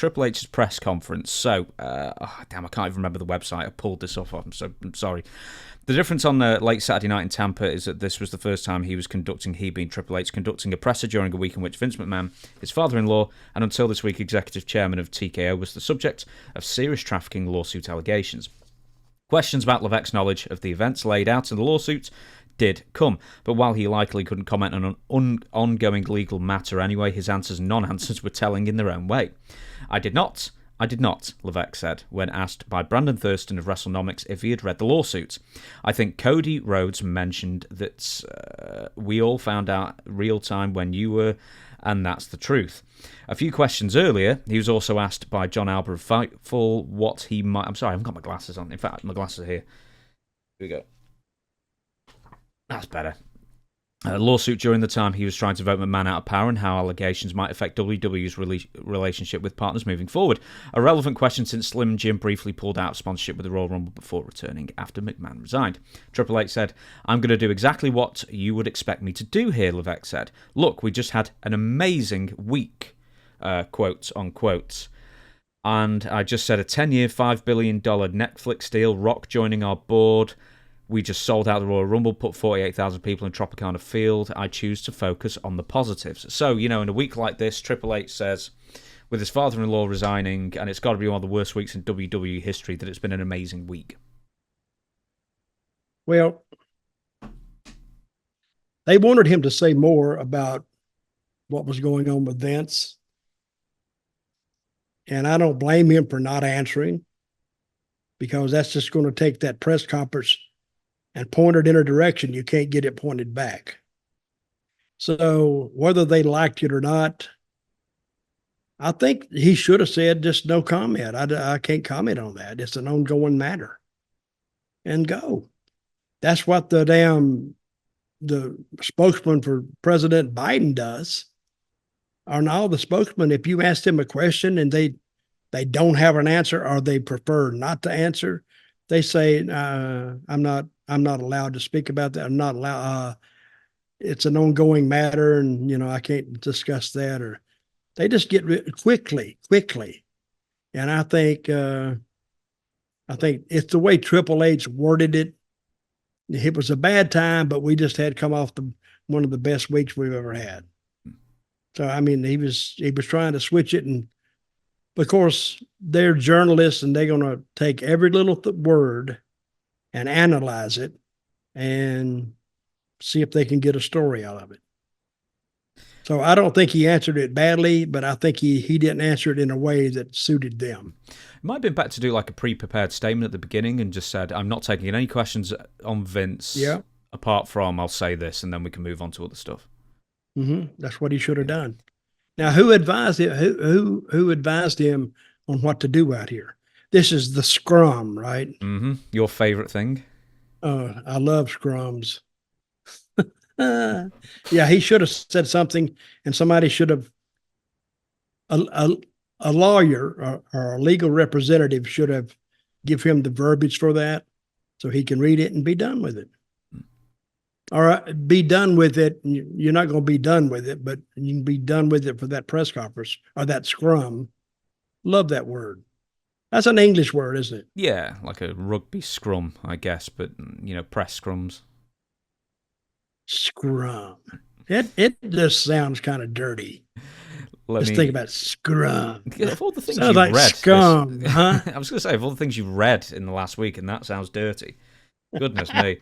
Triple H's press conference. So, damn, I can't even remember the website. I pulled this off. I'm sorry. The difference on the late Saturday night in Tampa is that this was the first time he being Triple H, conducting a presser during a week in which Vince McMahon, his father-in-law, and until this week executive chairman of TKO, was the subject of serious trafficking lawsuit allegations. Questions about Levesque's knowledge of the events laid out in the lawsuit did come, but while he likely couldn't comment on an ongoing legal matter anyway, his answers and non-answers were telling in their own way. I did not, Levesque said, when asked by Brandon Thurston of WrestleNomics if he had read the lawsuit. I think Cody Rhodes mentioned that we all found out real time when you were, and that's the truth. A few questions earlier, he was also asked by John Alba of Fightful what he might... I'm sorry, I haven't got my glasses on. In fact, my glasses are here. Here we go. That's better. A lawsuit during the time he was trying to vote McMahon out of power and how allegations might affect WWE's relationship with partners moving forward. A relevant question since Slim Jim briefly pulled out of sponsorship with the Royal Rumble before returning after McMahon resigned. Triple H said, I'm going to do exactly what you would expect me to do here, Levesque said. Look, we just had an amazing week, quote unquote. And I just said a 10-year, $5 billion Netflix deal, Rock joining our board. We just sold out the Royal Rumble, put 48,000 people in Tropicana Field. I choose to focus on the positives. So, in a week like this, Triple H says, with his father-in-law resigning, and it's got to be one of the worst weeks in WWE history, that it's been an amazing week. Well, they wanted him to say more about what was going on with Vince. And I don't blame him for not answering, because that's just going to take that press conference and point it in a direction you can't get it pointed back. So whether they liked it or not, I think he should have said just no comment. I can't comment on that. It's an ongoing matter. And go. That's what the spokesman for President Biden does. Or all the spokesmen, if you ask them a question and they don't have an answer, or they prefer not to answer, they say, I'm not allowed to speak about that. I'm not allowed. It's an ongoing matter, and I can't discuss that. Or they just get quickly. And I think it's the way Triple H worded it. It was a bad time, but we just had come off one of the best weeks we've ever had. So he was trying to switch it, and of course they're journalists, and they're going to take every little word and analyze it and see if they can get a story out of it. So I don't think he answered it badly, but I think he didn't answer it in a way that suited them. It might have been better to do like a pre-prepared statement at the beginning and just said, I'm not taking any questions on Vince. Yeah. Apart from, I'll say this, and then we can move on to other stuff. Mm-hmm. That's what he should have done. Now, who advised him? Who advised him on what to do out here? This is the Scrum, right? Mm-hmm. Your favorite thing? I love Scrums. Yeah, he should have said something, and somebody should have. A lawyer or a legal representative should have give him the verbiage for that, so he can read it and be done with it. Or be done with it. You're not going to be done with it, but you can be done with it for that press conference or that scrum. Love that word. That's an English word, isn't it? Yeah, like a rugby scrum, I guess, but, press scrums. Scrum. It just sounds kind of dirty. Let's think about scrum. Of all the things sounds you've like read. Scum, huh? I was going to say, of all the things you've read in the last week, and that sounds dirty. Goodness me.